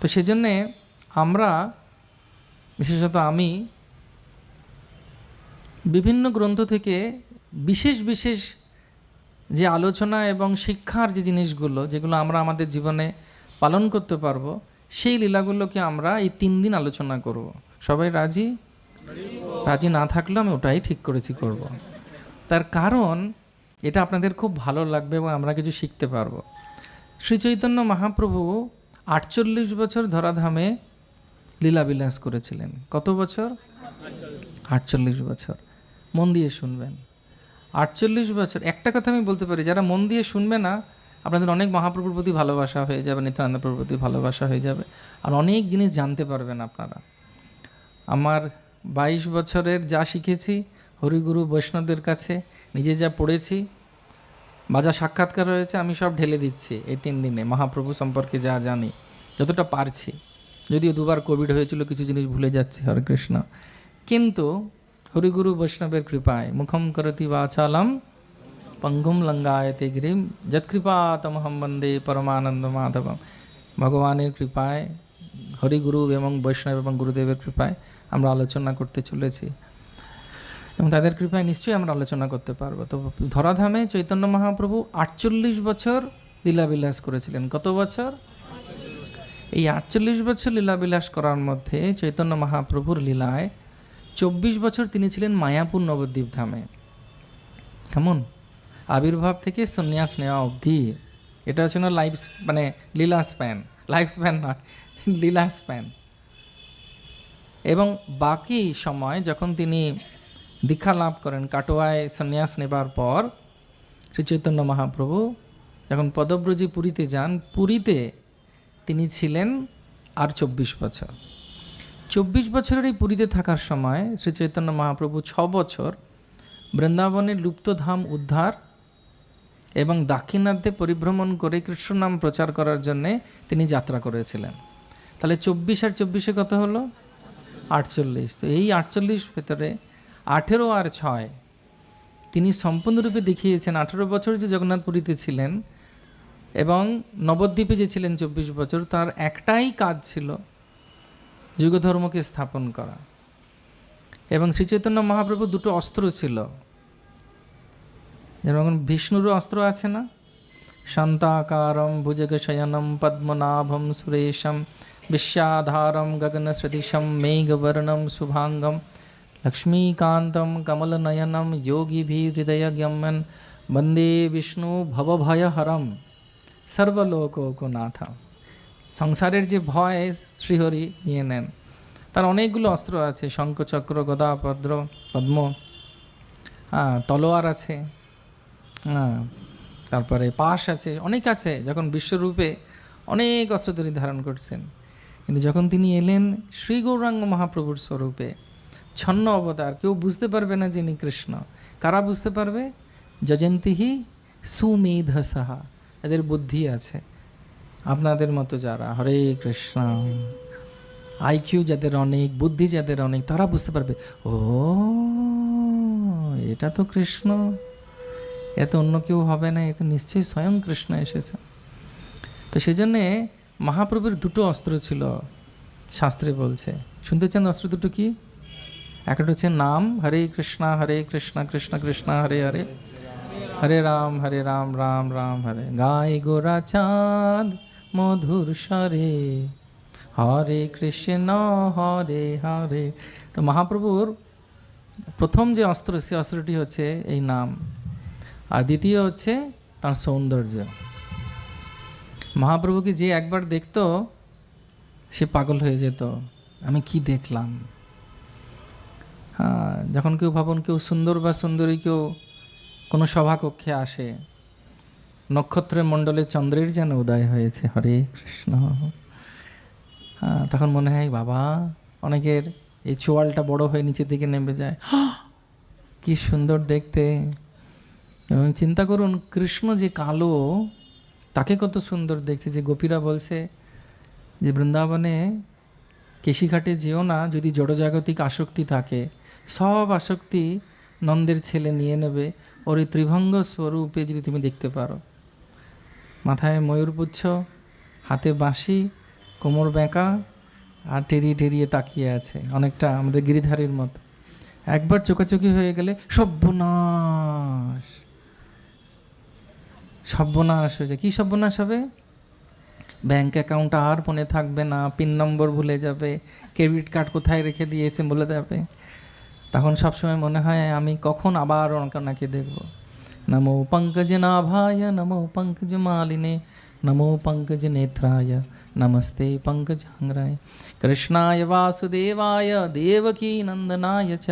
তো সেজন্যে আমরা, বিশেষত আমি, বিভিন্ন গ্রন্থ থেকে বিশেষ বিশেষ যে আলোচনা এবং শিক্ষার যে জিনিসগুলো, যেগুলো আমরা আমাদের জীবনে পালন করতে পারবো, সেই লীলাগুলোকে আমরা এই 3 দিন আলোচনা করব। সবাই রাজি? রাজি না থাকলেও আমি ওটাই ঠিক করেছি করব। তার কারণ এটা আপনাদের খুব ভালো লাগবে এবং আমরা কিছু শিখতে পারবো। শ্রী চৈতন্য মহাপ্রভু 48 বছর ধরাধামে লীলাবিলাস করেছিলেন। কত বছর? 48 বছর। মন দিয়ে শুনবেন, 48 বছর। একটা কথা আমি বলতে পারি, যারা মন দিয়ে শুনবে না, আপনাদের অনেক মহাপ্রভুর প্রতি ভালোবাসা হয়ে যাবে, নিত্যানন্দ প্রভুর প্রতি ভালোবাসা হয়ে যাবে, আর অনেক জিনিস জানতে পারবেন আপনারা। আমার 22 বছরের যা শিখেছি হরিগুরু বৈষ্ণবদের কাছে, নিজে যা পড়েছি বা যা সাক্ষাৎকার হয়েছে, আমি সব ঢেলে দিচ্ছি এই 3 দিনে মহাপ্রভু সম্পর্কে যা জানি, যতটা পারছি। যদিও 2বার কোভিড হয়েছিল, কিছু জিনিস ভুলে যাচ্ছি, হরে কৃষ্ণ। কিন্তু হরিগুরু বৈষ্ণবের কৃপায় মুখম করতি বাচালম পঙ্গুম লঙ্গায়তে গিরিম যৎকৃপাতমহম বন্দে পরমানন্দ মাধবম। ভগবানের কৃপায়, হরিগুরু এবং বৈষ্ণব এবং গুরুদেবের কৃপায় আমরা আলোচনা করতে চলেছি, এবং তাদের কৃপায় নিশ্চয়ই আমরা আলোচনা করতে পারবো। তো ধরাধামে চৈতন্য মহাপ্রভু 48 বছর লীলাবিলাস করেছিলেন। কত বছর? এই 48 বছর লীলাবিলাস করার মধ্যে চৈতন্য মহাপ্রভুর লীলায় 24 বছর তিনি ছিলেন মায়াপুর নবদ্বীপ ধামে। কেমন? আবির্ভাব থেকে সন্ন্যাস নেওয়া অবধি। এটা হচ্ছে না লাইফ, মানে লীলা স্প্যান, লাইফ স্প্যান না, লীলা স্প্যান। এবং বাকি সময় যখন তিনি দীক্ষা লাভ করেন, কাটোয়ায় সন্ন্যাস নেবার পর শ্রী চৈতন্য মহাপ্রভু যখন পদব্রজী পুরীতে যান, পুরীতে তিনি ছিলেন আর 24 বছর। 24 বছরের এই পুরীতে থাকার সময় শ্রী চৈতন্য মহাপ্রভু 6 বছর বৃন্দাবনের লুপ্তধাম উদ্ধার এবং দাক্ষিণাত্যে পরিভ্রমণ করে কৃষ্ণ নাম প্রচার করার জন্যে তিনি যাত্রা করেছিলেন। তাহলে 24 আর 24 কত হলো? 48। তো এই 48 ভেতরে 18 আর 6 তিনি সম্পূর্ণরূপে দেখিয়েছেন। 18 বছর যে জগন্নাথ পুরীতে ছিলেন এবং নবদ্বীপে যে ছিলেন 24 বছর, তার একটাই কাজ ছিল যুগধর্মকে স্থাপন করা। এবং শ্রীচৈতন্য মহাপ্রভু 2টো অস্ত্র ছিল, যেমন বিষ্ণুরও অস্ত্র আছে না, শান্তাকারম ভুজগশয়নম পদ্মনাভম সুরেশম বিশ্বধারম গগনসদৃশম মেঘবর্ণম শুভাঙ্গম লক্ষ্মীকান্তম কমলনয়নম যোগীভিহৃদয়গম্যন বন্দে বিষ্ণু ভবভয়হরম সর্বলোকনাথ। সংসারের যে ভয় শ্রীহরি নিয়ে নেন, তার অনেকগুলো অস্ত্র আছে, শঙ্খচক্র গদা পদ্ম, তলোয়ার আছে, তারপরে পাশ আছে, অনেক আছে। যখন বিশ্বরূপে অনেক অস্ত্র তিনি ধারণ করছেন, কিন্তু যখন তিনি এলেন শ্রী গৌরাঙ্গ মহাপ্রভুর স্বরূপে, ছন্ন অবতার, কেউ বুঝতে পারবে না যিনি কৃষ্ণ। কারা বুঝতে পারবে? যজন্তিহি সুমেধ সাহা, এদের বুদ্ধি আছে, আপনাদের মতো যারা হরে কৃষ্ণ, আইকিউ যাদের অনেক, বুদ্ধি যাদের অনেক, তারা বুঝতে পারবে, ও এটা তো কৃষ্ণ, এত অন্য কেউ হবে না, এ তো নিশ্চয়ই স্বয়ং কৃষ্ণ এসেছে। তো সেই জন্যে মহাপ্রভুর 2টো অস্ত্র ছিল, শাস্ত্রে বলছে। শুনতে চান অস্ত্র 2টো কি? একটা হচ্ছে নাম, হরে কৃষ্ণ কৃষ্ণ কৃষ্ণ হরে হরে, হরে রাম রাম রাম হরে। গায়ে গোরা চাঁদ মধুর স্বরে, হরে কৃষ্ণ হরে হরে। তো মহাপ্রভুর প্রথম যে অস্ত্র, সে অস্ত্রটি হচ্ছে এই নাম, আর দ্বিতীয় হচ্ছে তার সৌন্দর্য। মহাপ্রভুকে যে একবার দেখতো সে পাগল হয়ে যেত, আমি কি দেখলাম। যখন কেউ ভাবুন, কেউ সুন্দর বা সুন্দরী কেউ কোনো সভাকক্ষে আসে, নক্ষত্রের মণ্ডলে চন্দ্রের যেন উদয় হয়েছে, হরে কৃষ্ণ, তখন মনে হয় বাবা, অনেকের এই চোয়ালটা বড় হয়ে নিচের দিকে নেমে যায়, কি সুন্দর দেখতে। এবং চিন্তা করুন, কৃষ্ণ যে কালো, তাকে কত সুন্দর দেখছে। যে গোপীরা বলছে যে বৃন্দাবনে কেশিঘাটে যেও না, যদি জড়জাগতিক আসক্তি থাকে, সব আসক্তি নন্দের ছেলে নিয়ে নেবে, ওর এই ত্রিভঙ্গ স্বরূপে যদি তুমি দেখতে পারো। মাথায় ময়ূরপুচ্ছ, হাতে বাঁশি, কোমর বেঁকা, আর টেরিয়ে টেরিয়ে তাকিয়ে আছে, অনেকটা আমাদের গিরিধারীর মতো। একবার চোকাচোকি হয়ে গেলে সর্বনাশ, সর্বনাশ হয়ে যায়। কী সর্বনাশ হবে? ব্যাঙ্ক অ্যাকাউন্ট আর মনে থাকবে না, পিন নম্বর ভুলে যাবে, ক্রেডিট কার্ড কোথায় রেখে দিয়েছে বলে দেবে। তখন সবসময় মনে হয় আমি কখন আবার ওনাকে দেখব। নমো পঙ্কজ নাভায় নমো পঙ্কজ মালিনে নমো পঙ্কজ নেত্রায় নমস্তে পঙ্কজাঙ্গ্রায় কৃষ্ণায় বাসুদেবায় দেবকী নন্দনায় চ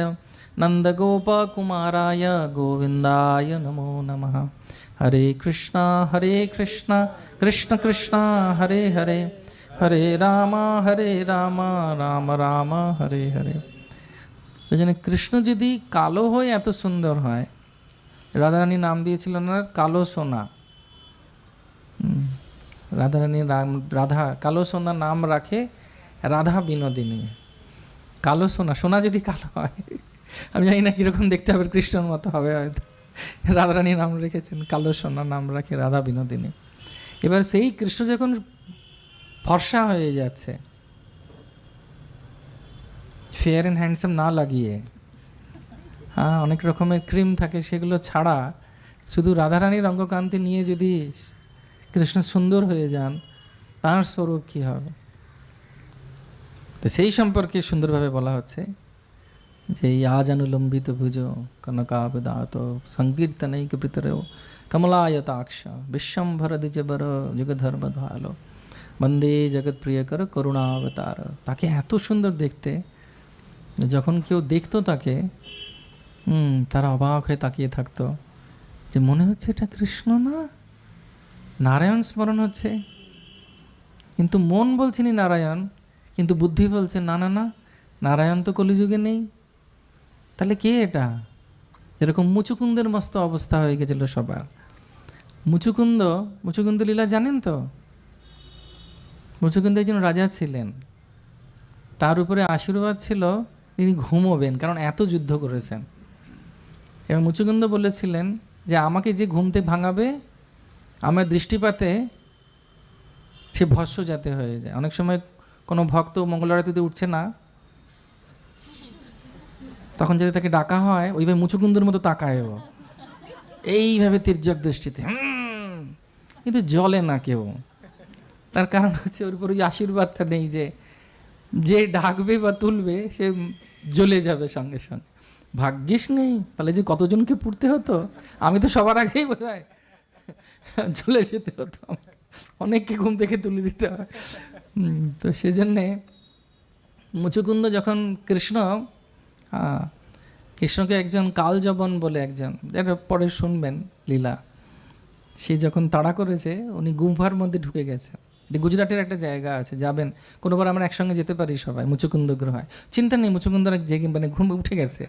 নন্দগোপকুমারায় গোবিন্দায় নমো নমঃ। হরে কৃষ্ণ কৃষ্ণ কৃষ্ণ হরে হরে, হরে রাম রাম রাম হরে হরে। ওই জন্য কৃষ্ণ যদি কালো হয়ে এত সুন্দর হয়, রাধারানী নাম দিয়েছিলেন ওনার কালো সোনা। রাধারানী রাধা কালো সোনা নাম রাখে রাধা বিনোদিনী। কালো সোনা, সোনা যদি কালো হয়, আমি জানি না কীরকম দেখতে হবে, কৃষ্ণর মতো হবে হয়তো। রাধারানী নাম রেখেছেন কালো সোনা, নাম রাখে রাধা বিনোদিনী। এবার সেই কৃষ্ণ যখন ফর্সা হয়ে যাচ্ছে, ফেয়ার অ্যান্ড হ্যান্ডসাম না লাগিয়ে, হ্যাঁ অনেক রকমের ক্রিম থাকে, সেগুলো ছাড়া শুধু রাধারানীর অঙ্গকান্তি নিয়ে যদি কৃষ্ণ সুন্দর হয়ে যান, তাঁর স্বরূপ কী হবে? তো সেই সম্পর্কে সুন্দরভাবে বলা হচ্ছে যে এই আজানুলম্বিত ভুজ কনকাবদাত সংকীর্তনৈক পিতরেও কমলায়তাক্ষ বিশ্বম্ভর দ্বিজবর যুগধর্মধালো বন্দে জগৎ প্রিয়কর করুণাবতার। তাকে এত সুন্দর দেখতে, যখন কেউ দেখতো তাকে, তারা অবাক হয়ে তাকিয়ে থাকতো, যে মনে হচ্ছে এটা কৃষ্ণ না, নারায়ণ স্মরণ হচ্ছে। কিন্তু মন বলছেনি নারায়ণ, কিন্তু বুদ্ধি বলছে না না না, নারায়ণ তো কলিযুগে নেই, তাহলে কে এটা? যেরকম মুচুকুন্দের মস্ত অবস্থা হয়ে গেছিল সবার। মুচুকুন্দ লীলা জানেন তো? মুচুকুন্দ একজন রাজা ছিলেন, তার উপরে আশীর্বাদ ছিল তিনি ঘুমোবেন, কারণ এত যুদ্ধ করেছেন। এবং মুচুকুন্দ বলেছিলেন যে আমাকে যে ঘুমতে ভাঙাবে, আমার দৃষ্টিপাতে সে ভস্য যাতে হয়ে যায়। অনেক সময় কোনো ভক্ত মঙ্গলারতিতে উঠছে না, তখন যদি তাকে ডাকা হয়, ওইভাবে মুচুকুন্দর মতো তাকায় ও, এইভাবে তির্যক দৃষ্টিতে, কিন্তু জ্বলে না কেউ। তার কারণ হচ্ছে ওর উপর ওই আশীর্বাদটা নেই যে যে ডাকবে বা তুলবে সে জ্বলে যাবে সঙ্গে সঙ্গে। ভাগ্যিস নেই, তাহলে যে কতজনকে পুড়তে হতো, আমি তো সবার আগেই বোধহয় জ্বলে যেতে হতো, অনেককে ঘুম থেকে তুলে দিতে হয়। তো সেজন্যে মুচুকুন্দ যখন কৃষ্ণকে একজন কালজবন বলে একজন, এটা পরে শুনবেন লীলা, সে যখন তাড়া করেছে, উনি গুম্ফার মধ্যে ঢুকে গেছে। এটি গুজরাটের একটা জায়গা আছে, যাবেন কোনোবার, আমরা একসঙ্গে যেতে পারি সবাই, মুচুকুন্দ গ্রহায়, চিন্তা নেই। মুচুকুন্দর জেগে মানে ঘুম উঠে গেছে,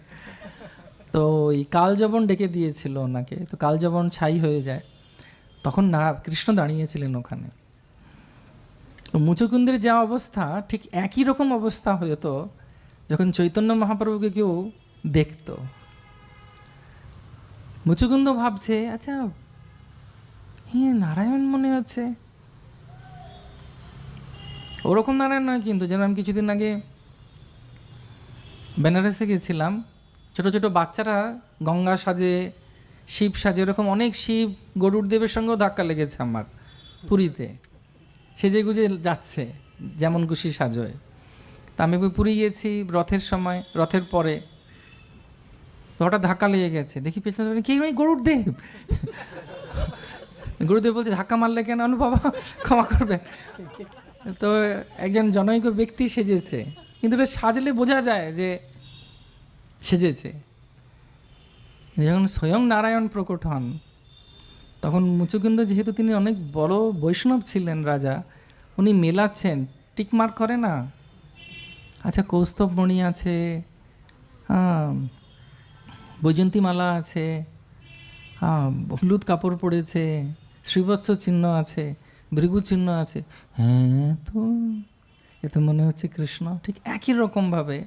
তো ওই কালজবন ডেকে দিয়েছিল ওনাকে, তো কালজবন ছাই হয়ে যায়। তখন না কৃষ্ণ দাঁড়িয়েছিলেন ওখানে। তো মুচুকুন্দের যা অবস্থা, ঠিক একই রকম অবস্থা হতো যখন চৈতন্য মহাপ্রভুকে কেউ দেখতো। মুচুকুন্দ ভাবছে, আচ্ছা হ্যাঁ নারায়ণ মনে হচ্ছে, ওরকম নারায়ণ নয় কিন্তু। যেন আমি কিছুদিন আগে বেনারসে গেছিলাম, ছোট ছোট বাচ্চারা গঙ্গা সাজে, শিব সাজে, এরকম অনেক শিব গরুর দেবের সঙ্গেও ধাক্কা লেগেছে আমার পুরীতে। সেজে গুজে যাচ্ছে যেমন খুশি সাজয়। তা আমি পুরী গিয়েছি রথের সময়, রথের পরে, তো হঠাৎ ধাক্কা লেগে গেছে, দেখি পেছনে কে, গরুর দেব। গুরুদেব বলছে ধাক্কা মারলে কেন? বাবা ক্ষমা করবে। তো একজন জনৈক ব্যক্তি সেজেছে, কিন্তু এটা সাজলে বোঝা যায় যে সেজেছে। যখন স্বয়ং নারায়ণ প্রকট হন, তখন মুচুকুন্দ, যেহেতু তিনি অনেক বড় বৈষ্ণব ছিলেন রাজা, উনি মেলাচ্ছেন, টিকমার্ক করে না, আচ্ছা কৌস্তবমণি আছে, বৈজন্তী-মালা আছে, হলুদ কাপড় পরেছে, শ্রীবৎস চিহ্ন আছে, ভৃগু চিহ্ন আছে, হ্যাঁ তো এ তো মনে হচ্ছে কৃষ্ণ। ঠিক একই রকমভাবে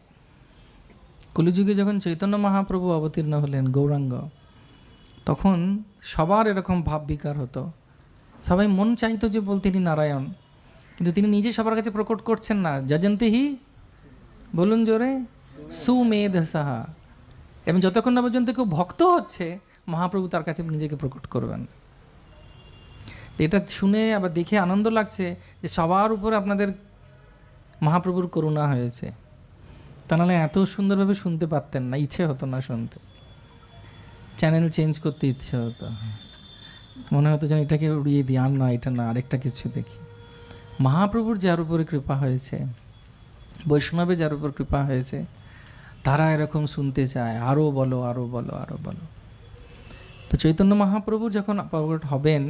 কলিযুগে যখন চৈতন্য মহাপ্রভু অবতীর্ণ হলেন গৌরাঙ্গ, তখন সবার এরকম ভাব বিকার হতো সবাই মন চাইতো যে বলতে তিনি নারায়ণ, কিন্তু তিনি নিজে সবার কাছে প্রকট করছেন না। যজন্তেহি, বলুন জোরে, সুমেধ সাহা। এবং যতক্ষণ না পর্যন্ত কেউ ভক্ত হচ্ছে, মহাপ্রভু তার কাছে নিজেকে প্রকট করবেন। এটা শুনে আবার দেখে আনন্দ লাগছে যে সবার উপরে আপনাদের মহাপ্রভুর করুণা হয়েছে। তা নাহলে এত সুন্দরভাবে শুনতে পারতেন না, ইচ্ছে হতো না শুনতে, চ্যানেল চেঞ্জ করতে ইচ্ছে হতো, মনে হতো যেন এটাকে উড়িয়ে দিই, আর না এটা না, আরেকটা কিছু দেখি। মহাপ্রভুর যার উপরে কৃপা হয়েছে, বৈষ্ণবের যার উপর কৃপা হয়েছে, তারা এরকম শুনতে চায়, আরও বলো, আরও বলো, আরও বলো। তো চৈতন্য মহাপ্রভু যখন প্রকট হবেন,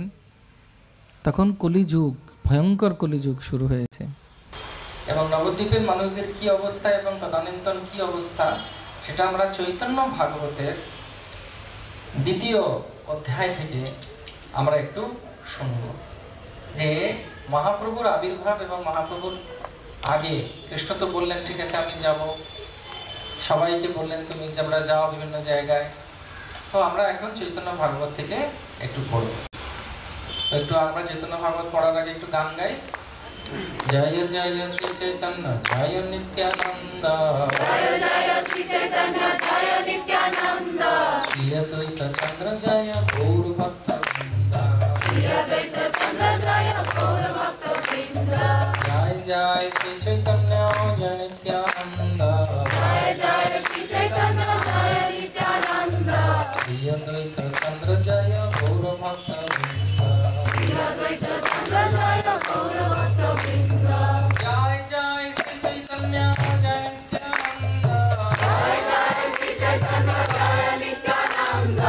তখন কলিযুগ, ভয়ঙ্কর কলিযুগ শুরু হয়েছে। এবং নবদ্বীপের মানুষদের কি অবস্থা এবং তদানীন্তন কি অবস্থা, সেটা আমরা চৈতন্য ভাগবতের 2য় অধ্যায় থেকে আমরা একটু শুনব। যে মহাপ্রভুর আবির্ভাব এবং মহাপ্রভুর আগে কৃষ্ণ তো বললেন ঠিক আছে আমি যাব, সবাইকে বললেন তুমি তোমরা যাও বিভিন্ন জায়গায়। তো আমরা এখন চৈতন্য ভাগবত থেকে একটু পড়ব। একটু আমরা চৈতন্য ভাগবত পড়ার আগে একটু গান গাই। জয় জয় শ্রী চৈতন্য জয় নিত্যানন্দ, জয় জয় শ্রী চৈতন্য জয় নিত্যানন্দ, শ্রী অদ্বৈত চন্দ্র জয় গৌর ভক্ত বৃন্দ, শ্রী অদ্বৈত চন্দ্র জয় গৌর ভক্ত বৃন্দ। জয় জয় শ্রী চৈতন্য জয় নিত্যানন্দ, জয় জয় শ্রী চৈতন্য জয় নিত্যানন্দ, শ্রী অদ্বৈত চন্দ্র জয় গৌর ভক্ত বৃন্দ, শ্রী অদ্বৈত চন্দ্র জয় গৌর ভক্ত বৃন্দ। জয় জয় শ্রী চৈতন্য জয় নিত্যানন্দ, জয় জয় শ্রী চৈতন্য জয় নিত্যানন্দ,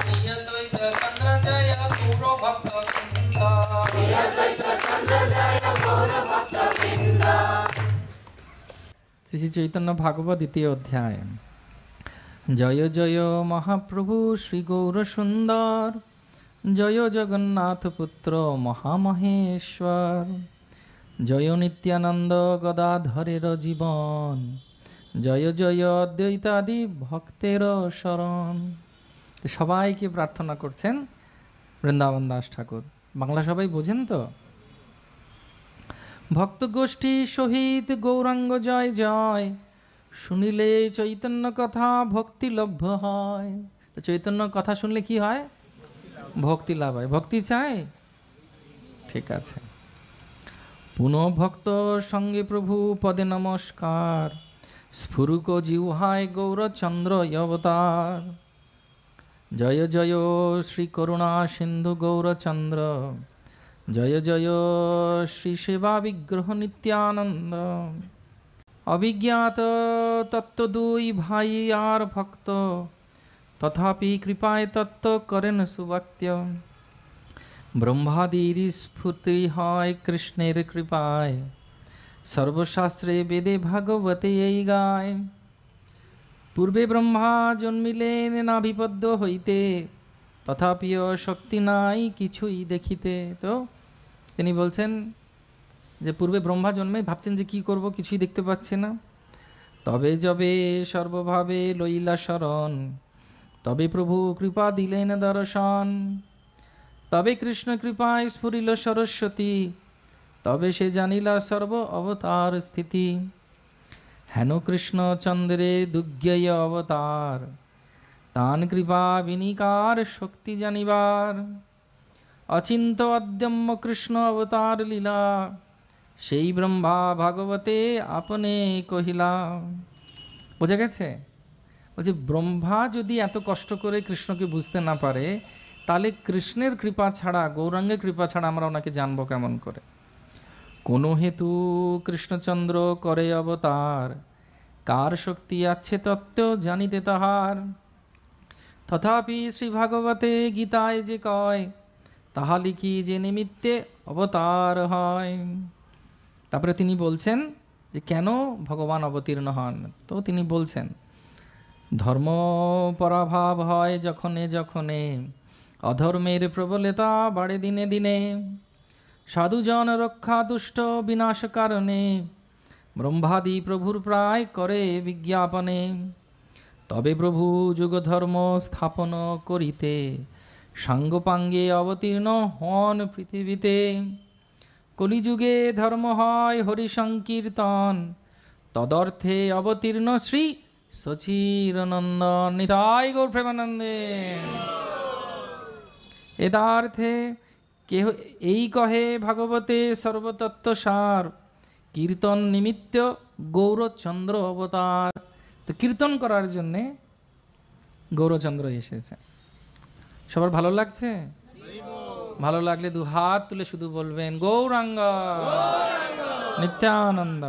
শ্রী অদ্বৈত চন্দ্র জয় গৌর ভক্ত বৃন্দ, শ্রী অদ্বৈত চন্দ্র জয় গৌর ভক্ত বৃন্দ। শ্রী চৈতন্য ভাগবত 2য় অধ্যায়। জয় জয় মহাপ্রভু শ্রী গৌর সুন্দর, জয় জগন্নাথ পুত্র মহামহেশ্বর, জয় নিত্যানন্দ গদাধরের জীবন, জয় জয় অদ্বৈতাদি ভক্তের শরণ। সবাইকে প্রার্থনা করছেন বৃন্দাবন দাস ঠাকুর। বাংলা সবাই বোঝেন তো? ভক্ত গোষ্ঠী সহিত গৌরাঙ্গ জয় জয়, শুনিলে চৈতন্য কথা ভক্তি লভ্য হয়। তো চৈতন্য কথা শুনলে কি হয়? ভক্তি লাভ হয়। ভক্তি চাই? ঠিক আছে। পুনঃ ভক্ত সঙ্গে প্রভু পদে নমস্কার, স্ফুরুক জিহ্বায় গৌরচন্দ্র অবতার। জয় জয় শ্রী করুণা সিন্ধু গৌরচন্দ্র, জয় জয় শ্রী সেবা বিগ্রহ নিত্যানন্দ। অভিজ্ঞাত তত্ত্ব 2 ভাই আর ভক্ত, তথাপি কৃপায় তত্ত্ব করেন সুবাক্য। ব্রহ্মাদির স্ফূর্তি হয় কৃষ্ণের কৃপায়, সর্বশাস্ত্রে বেদে ভাগবতে এই গায়। পূর্বে ব্রহ্মা জন্মিলেন নাভিপদ্য হইতে, তথাপিও শক্তি নাই কিছুই দেখিতে। তো তিনি বলছেন যে পূর্বে ব্রহ্মা জন্মে ভাবছেন যে কি করব, কিছুই দেখতে পাচ্ছি না। তবে যবে সর্বভাবে লইলা শরণ, তবে প্রভু কৃপা দিলেন দর্শন। তবে কৃষ্ণ কৃপায় স্ফুরিল সরস্বতী, তবে সে জানিলা সর্ব অবতার স্থিতি। হেন কৃষ্ণ চন্দ্রে দুর্গেয় অবতার, তান কৃপা বিনিকার শক্তি জানিবার। অচিন্ত অদ্যম্য কৃষ্ণ অবতার লীলা, সেই ব্রহ্মা ভাগবতে আপনে কহিলা। বোঝা গেছে? বলছে ব্রহ্মা যদি এত কষ্ট করে কৃষ্ণকে বুঝতে না পারে, তাহলে কৃষ্ণের কৃপা ছাড়া, গৌরাঙ্গের কৃপা ছাড়া আমরা ওনাকে জানবো কেমন করে? কোনো হেতু কৃষ্ণচন্দ্র করে অবতার, কার শক্তি আছে তত্ত্ব জানিতে তাহার। তথাপি শ্রী ভাগবতে গীতায় যে কয়, তাহা লিখি যে নিমিত্তে অবতার হয়। তারপরে তিনি বলছেন যে কেন ভগবান অবতীর্ণ হন। তো তিনি বলছেন, ধর্ম পরাভাব হয় যখনে যখনে, অধর্মের প্রবলতা বাড়ে দিনে দিনে। সাধুজন রক্ষা দুষ্ট বিনাশ কারণে, ব্রহ্মাদি প্রভুর প্রায় করে বিজ্ঞাপনে। তবে প্রভু যুগ ধর্ম স্থাপন করিতে, সাঙ্গপাঙ্গে অবতীর্ণ হন পৃথিবীতে। কলিযুগে ধর্ম হয় হরি সংকীর্তন, তদর্থে অবতীর্ণ শ্রী সচিরনন্দন। নিতাই গৌর প্রেমানন্দে। এদার্থে কেহ এই কহে ভাগবতে সর্বতত্ত্ব সার, কীর্তন নিমিত্ত গৌরচন্দ্র অবতার। তো কীর্তন করার জন্যে গৌরচন্দ্র এসেছে। সবার ভালো লাগছে? ভালো লাগলে দু হাত তুলে শুধু বলবেন গৌরাঙ্গ নিত্যানন্দ।